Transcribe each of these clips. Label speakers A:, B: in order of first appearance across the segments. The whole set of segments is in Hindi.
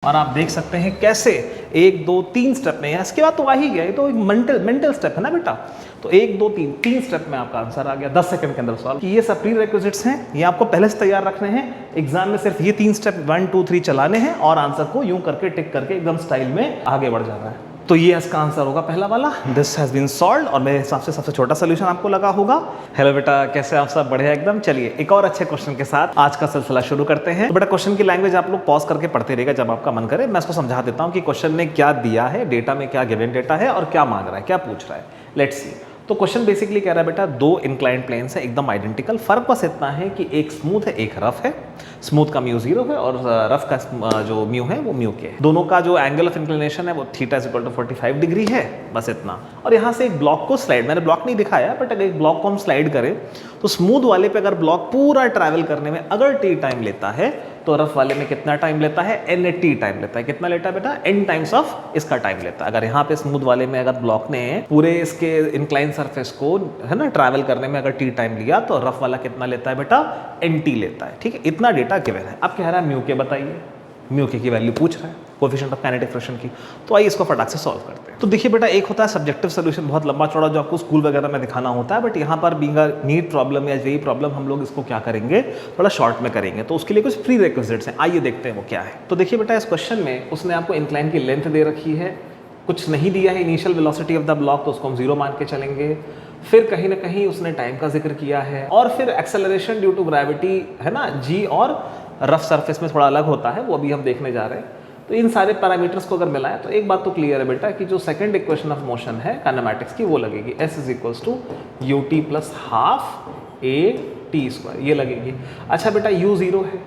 A: और आप देख सकते हैं कैसे 1 2 3 स्टेप में, इसके बाद तो आ ही गया, ये तो एक मेंटल स्टेप है ना बेटा। तो 1 2 3 स्टेप में आपका आंसर आ गया 10 सेकंड के अंदर सॉल्व। ये सब प्री रिक्विजिट्स हैं, ये आपको पहले से तैयार रखने हैं। एग्जाम में सिर्फ ये 3 स्टेप 1 2 3 चलाने हैं और आंसर को यूं करके टिक करके एकदम स्टाइल में आगे बढ़ जाना है। तो ये इसका आंसर होगा पहला वाला, दिस हैज बीन सॉल्व्ड। और मेरे हिसाब से सबसे छोटा सोल्यूशन आपको लगा होगा। हेलो बेटा, कैसे आप सब? बढ़िया एकदम। चलिए एक और अच्छे क्वेश्चन के साथ आज का सिलसिला शुरू करते हैं। तो बेटा क्वेश्चन की लैंग्वेज आप लोग पॉज करके पढ़ते रहिएगा जब आपका मन करे। मैं इसको समझा देता हूँ कि क्वेश्चन ने क्या दिया है, डेटा में क्या गिवन डेटा है और क्या मांग रहा है, क्या पूछ रहा है। Let's see. तो क्वेश्चन बेसिकली कह रहा है बेटा 2 इंक्लाइंड प्लेन्स है एकदम आइडेंटिकल, फर्क बस इतना है कि एक स्मूथ है एक रफ है। स्मूथ का म्यू 0 है और रफ का जो म्यू है वो म्यू के है। दोनों का जो एंगल ऑफ इंक्लिनेशन है वो theta is equal to 45 degree है, बस इतना। और यहाँ से एक ब्लॉक को स्लाइड, मैंने ब्लॉक नहीं दिखाया बट अगर एक ब्लॉक को हम स्लाइड करें तो स्मूथ वाले पे अगर ब्लॉक पूरा ट्रैवल करने में अगर टी टाइम लेता है तो रफ वाले में कितना टाइम लेता है? n टी टाइम लेता है। कितना लेता है बेटा? n टाइम्स ऑफ इसका टाइम लेता है। अगर यहाँ पे स्मूथ वाले में अगर ब्लॉक ने पूरे इसके इंक्लाइन सरफेस को है ना ट्रैवल करने में अगर टी टाइम लिया तो रफ वाला कितना लेता है बेटा? n टी लेता है। ठीक है, इतना डेटा गिवन है। अब कह रहा है म्यू के बताइए, म्यू के की वैल्यू पूछ रहा है, कोएफिशिएंट ऑफ काइनेटिक फ्रिक्शन की। तो आइए इसको फटाक से सॉल्व करते हैं। तो देखिए बेटा, एक होता है सब्जेक्टिव सॉल्यूशन, बहुत लंबा चौड़ा जो आपको स्कूल वगैरह में दिखाना होता है, बट यहाँ पर बीइंग अ नीट प्रॉब्लम या जेईई प्रॉब्लम हम लोग इसको क्या करेंगे, थोड़ा शॉर्ट में करेंगे। तो उसके लिए कुछ प्री रिक्विजिट्स हैं, आइए देखते हैं वो क्या है। तो देखिए बेटा, इस क्वेश्चन में उसने आपको इंक्लाइन की लेंथ दे रखी है, कुछ नहीं दिया है initial velocity of the block, तो उसको हम 0 मान के चलेंगे। फिर कहीं ना कहीं उसने टाइम का जिक्र किया है और फिर एक्सेलरेशन ड्यू टू ग्रेविटी है ना, जी और रफ सरफेस में थोड़ा अलग होता है, वो अभी हम देखने जा रहे हैं। तो इन सारे पैरामीटर्स को अगर मिलाएं तो एक बात तो क्लियर है बेटा कि जो सेकंड इक्वेशन ऑफ मोशन है काइनेमैटिक्स की वो लगेगी, s is equals to u t plus half a t square, ये लगेगी। अच्छा बेटा u 0 है।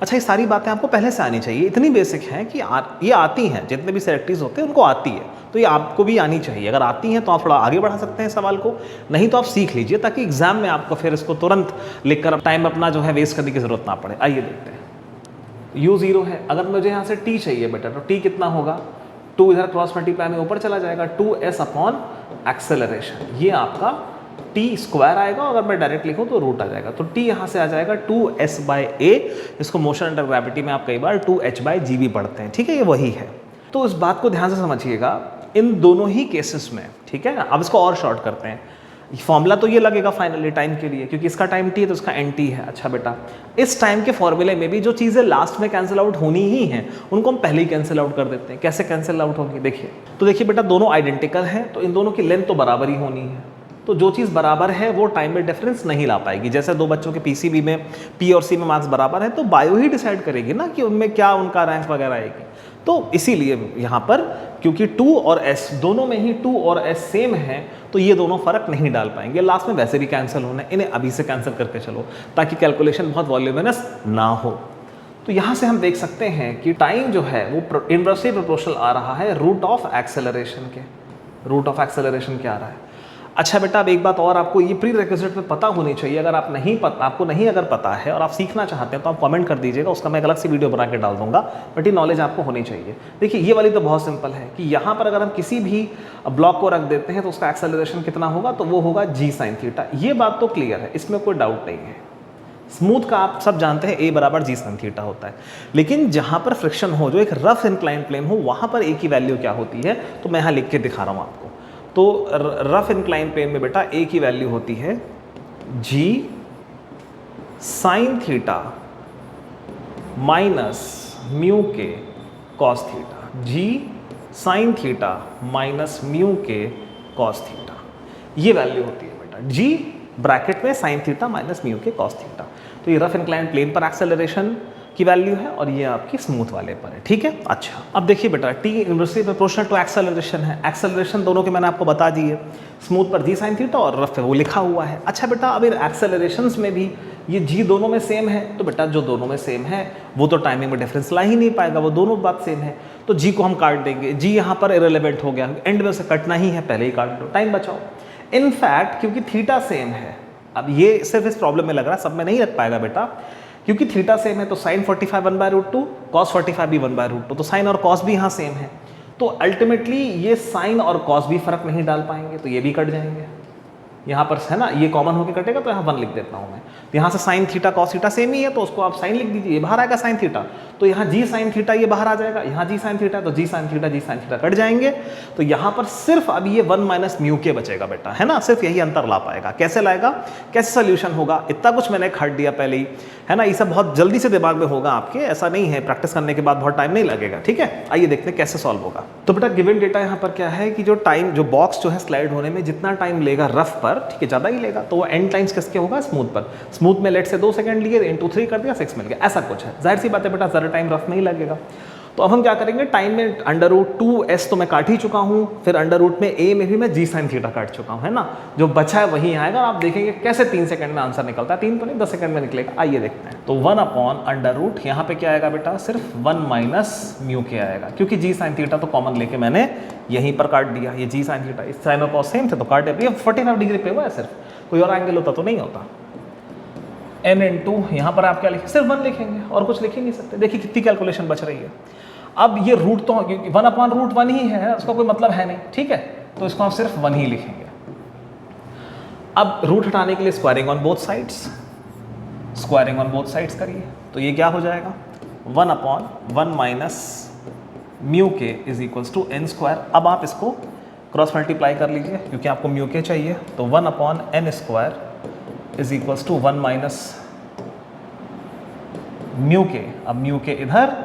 A: अच्छा, ये सारी बातें आपको पहले से आनी चाहिए, इतनी बेसिक हैं कि ये आती हैं, जितने भी सेलेक्टिव्स होते हैं उनको आती है, तो ये आपको भी आनी चाहिए। अगर आती हैं तो आप थोड़ा आगे बढ़ा सकते हैं सवाल को, नहीं तो आप सीख लीजिए ताकि एग्जाम में आपको फिर इसको तुरंत लिखकर टाइम अपना जो है वेस्ट करने की जरूरत ना पड़े। आइए देखते हैं। u 0 है, अगर मुझे यहाँ से t चाहिए बेटा तो t कितना होगा? 2 इधर क्रॉस मल्टीप्लाई में ऊपर चला जाएगा, 2s अपॉन एक्सेलरेशन, ये आपका t स्क्वायर आएगा। अगर मैं डायरेक्ट लिखूँ तो रूट आ जाएगा, तो t यहाँ से आ जाएगा 2s बाई a। इसको मोशन अंडर ग्रेविटी में आप कई बार 2h बाई g भी पढ़ते हैं, ठीक है, ये वही है। तो इस बात को ध्यान से समझिएगा इन दोनों ही केसेस में, ठीक है ना। अब इसको और शॉर्ट करते हैं। फॉर्मूला तो ये लगेगा फाइनली टाइम के लिए, क्योंकि इसका टाइम t है तो इसका nt है। अच्छा बेटा, इस टाइम के फॉर्मूले में भी जो चीज़ें लास्ट में कैंसिल आउट होनी ही हैं उनको हम पहले ही कैंसिल आउट कर देते हैं। कैसे कैंसिल आउट होगी देखिए। तो देखिए बेटा, दोनों आइडेंटिकल हैं तो इन दोनों की लेंथ तो बराबर ही होनी है। तो जो चीज़ बराबर है वो टाइम में डिफरेंस नहीं ला पाएगी। जैसे 2 बच्चों के पीसीबी में पी और सी में मार्क्स बराबर है तो बायो ही डिसाइड करेगी ना कि उनमें क्या उनका रैंक वगैरह आएगी। तो इसीलिए यहाँ पर क्योंकि 2 और s दोनों में ही 2 और s सेम है तो ये दोनों फर्क नहीं डाल पाएंगे। लास्ट में वैसे भी कैंसिल होना है, इन्हें अभी से कैंसिल करके चलो ताकि कैलकुलेशन बहुत वॉल्यूमिनस ना हो। तो यहाँ से हम देख सकते हैं कि टाइम जो है वो इनवर्सली प्रोपोर्शनल आ रहा है रूट ऑफ एक्सेलरेशन के। रूट ऑफ एक्सेलरेशन क्या आ रहा है? अच्छा बेटा, अब एक बात और आपको ये प्री रिक्विजिट में पता होनी चाहिए। अगर आप नहीं पता, आपको नहीं अगर पता है और आप सीखना चाहते हैं तो आप कमेंट कर दीजिएगा, उसका मैं एक अलग सी वीडियो बना के डाल दूंगा, बट ये नॉलेज आपको होनी चाहिए। देखिए ये वाली तो बहुत सिंपल है कि यहाँ पर अगर हम किसी भी ब्लॉक को रख देते हैं तो उसका एक्सेलरेशन कितना होगा, तो वो होगा g साइन थीटा। ये बात तो क्लियर है, इसमें कोई डाउट नहीं है। स्मूथ का आप सब जानते हैं a बराबर g साइन थीटा होता है, लेकिन जहाँ पर फ्रिक्शन हो, जो एक रफ इंक्लाइन प्लेन हो, वहाँ पर a की वैल्यू क्या होती है तो मैं यहाँ लिख के दिखा रहा हूँ आपको। तो रफ इंक्लाइन प्लेन में बेटा a की वैल्यू होती है g sine theta minus mu k cos theta. g sine theta minus mu k cos theta, ये वैल्यू होती है बेटा। g ब्रैकेट में sine theta minus mu k cos theta. तो ये रफ इंक्लाइन प्लेन पर एक्सेलरेशन की वैल्यू है और ये आपकी स्मूथ वाले पर है, ठीक है। अच्छा, अब देखिए बेटा, t inversely proportional to acceleration है। एक्सेलरेशन दोनों के मैंने आपको बता दी है, स्मूथ पर g साइन थीटा और रफ पे वो लिखा हुआ है। अच्छा बेटा, अब इन एक्सेलरेशंस में भी ये g दोनों में सेम है, तो बेटा जो दोनों में सेम है वो तो टाइमिंग में डिफरेंस ला ही नहीं पाएगा, वो दोनों बात सेम है। तो g को हम काट देंगे, g यहाँ पर इरेलेवेंट हो गया, एंड में उसे कटना ही है, पहले ही काट दो, टाइम बचाओ। इनफैक्ट क्योंकि थीटा सेम है, अब ये सिर्फ इस प्रॉब्लम में लग रहा है, सब में नहीं लग पाएगा बेटा, क्योंकि थीटा सेम है तो साइन 45 1/√2, कॉस 45 भी 1/√2, तो साइन और कॉस भी यहाँ सेम है। तो अल्टीमेटली ये साइन और कॉस भी फर्क नहीं डाल पाएंगे, तो ये भी कट जाएंगे। यहाँ पर है ना, ये कॉमन होकर कटेगा तो यहाँ 1 लिख देता हूँ मैं। तो यहाँ से sine theta cos theta same ही है, तो उसको आप साइन लिख दीजिए, ये बाहर आएगा साइन थीटा, तो यहाँ जी साइन थीटा ये बाहर आ जाएगा, यहाँ जी साइन थीटा, तो जी साइन थीटा कट जाएंगे। तो यहाँ पर सिर्फ अब ये 1 माइनस म्यू के बचेगा बेटा, है ना, सिर्फ यही अंतर ला पाएगा। कैसे लाएगा, कैसे सोल्यूशन होगा, इतना कुछ मैंने खट दिया पहले ही, है ना, ये सब बहुत जल्दी से दिमाग में होगा आपके, ऐसा नहीं है, प्रैक्टिस करने के बाद बहुत टाइम नहीं लगेगा, ठीक है। आइए देखते हैं कैसे सॉल्व होगा। तो बेटा गिवन डेटा यहाँ पर क्या है कि जो टाइम, जो बॉक्स जो है स्लाइड होने में जितना टाइम लेगा रफ पर, ठीक है, ज़्यादा ही लेगा, तो वो n टाइम्स किसके होगा, स्मूथ पर। स्मूथ में लेट से 2 सेकंड लिए, इंटू 3 कर दिया, 6 मिल गया, ऐसा कुछ है। जाहिर सी बात है बेटा, ज़्यादा टाइम रफ में ही लगेगा। तो अब हम क्या करेंगे, टाइम में √2s तो मैं काट ही चुका हूँ, फिर अंडर रूट में a में भी मैं जी साइन थीटा काट चुका हूँ, है ना, जो बचा है वही आएगा। आप देखेंगे कैसे 3 सेकंड में आंसर निकलता है, 3 तो नहीं 10 सेकंड में निकलेगा। आइए देखते हैं। तो 1/√, यहाँ पे क्या आएगा बेटा, सिर्फ 1 माइनस म्यू के आएगा, क्योंकि जी साइन थीटा तो कॉमन लेके मैंने यहीं पर काट दिया। ये जी साइन थीटा इस साइन और कॉस सेम थे तो काट दिया। 45 डिग्री पे हुआ है सिर्फ, कोई और एंगल होता तो नहीं होता। n इंटू यहाँ पर आप क्या लिखेंगे, सिर्फ 1 लिखेंगे और कुछ लिख ही नहीं सकते। देखिए कितनी कैलकुलेशन बच रही है। अब ये रूट तो 1/√1 ही है, उसका कोई मतलब है नहीं, ठीक है, तो इसको आप सिर्फ 1 ही लिखेंगे। अब रूट हटाने के लिए स्क्वायरिंग ऑन बोथ साइड्स करिए, तो ये क्या हो जाएगा, 1/1 माइनस म्यू के इज इक्वल्स टू n²। अब आप इसको क्रॉस मल्टीप्लाई कर लीजिए, क्योंकि आपको म्यू के चाहिए, तो 1/n² is equals to 1 minus mu के। अब म्यू के इधर,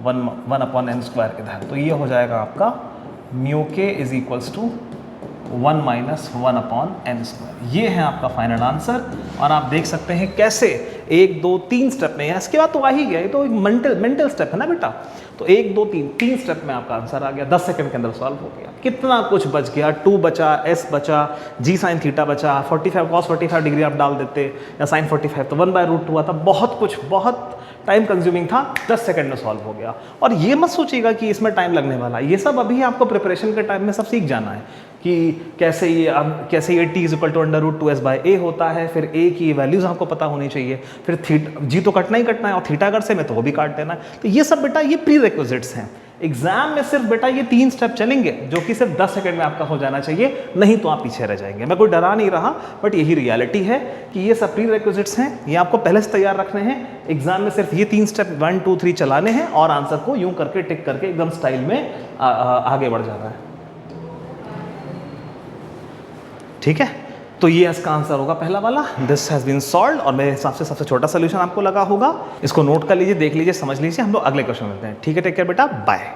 A: 1/n² इधर, तो ये हो जाएगा आपका म्यू के is equals to 1 minus 1/n²। ये है आपका फाइनल आंसर। और आप देख सकते हैं कैसे 1 2 3 स्टेप में है, इसके बाद तो आ ही गया, ये तो मेंटल स्टेप है ना बेटा। तो 1 2 3 स्टेप में आपका आंसर आ गया, 10 सेकंड के अंदर सॉल्व हो गया। कितना कुछ बच गया, 2 बचा, s बचा, जी साइन थीटा बचा, 45 cos 45 डिग्री आप डाल देते, या साइन 45, तो 1/√2 हुआ था। बहुत कुछ, बहुत टाइम कंज्यूमिंग था, 10 सेकंड में सॉल्व हो गया। और ये मत सोचिएगा कि इसमें टाइम लगने वाला है, ये सब अभी आपको प्रिपरेशन के टाइम में सब सीख जाना है कि कैसे ये t इक्वल टू √2s/a होता है, फिर a की वैल्यूज आपको पता होनी चाहिए, फिर जी तो कटना ही कटना है, और थीटा अगर सेम है तो वो भी काट देना है। तो ये सब बेटा ये प्री रिक्विजिट्स हैं। एग्जाम में सिर्फ बेटा ये 3 स्टेप चलेंगे, जो कि सिर्फ 10 सेकंड में आपका हो जाना चाहिए, नहीं तो आप पीछे रह जाएंगे। मैं कोई डरा नहीं रहा, बट यही रियलिटी है कि ये सब प्री रिक्विजिट्स हैं, ये आपको पहले से तैयार रखने हैं। एग्जाम में सिर्फ ये 3 स्टेप 1 2 3 चलाने हैं, और आंसर को यूं करके टिक करके एकदम स्टाइल में आगे बढ़ जाना है, ठीक है। तो ये इसका आंसर होगा पहला वाला, दिस हैज बीन सॉल्व्ड। और मेरे हिसाब से सबसे छोटा सोल्यूशन आपको लगा होगा, इसको नोट कर लीजिए, देख लीजिए, समझ लीजिए। हम लोग अगले क्वेश्चन में मिलते हैं, ठीक है। टेक केयर बेटा, बाय।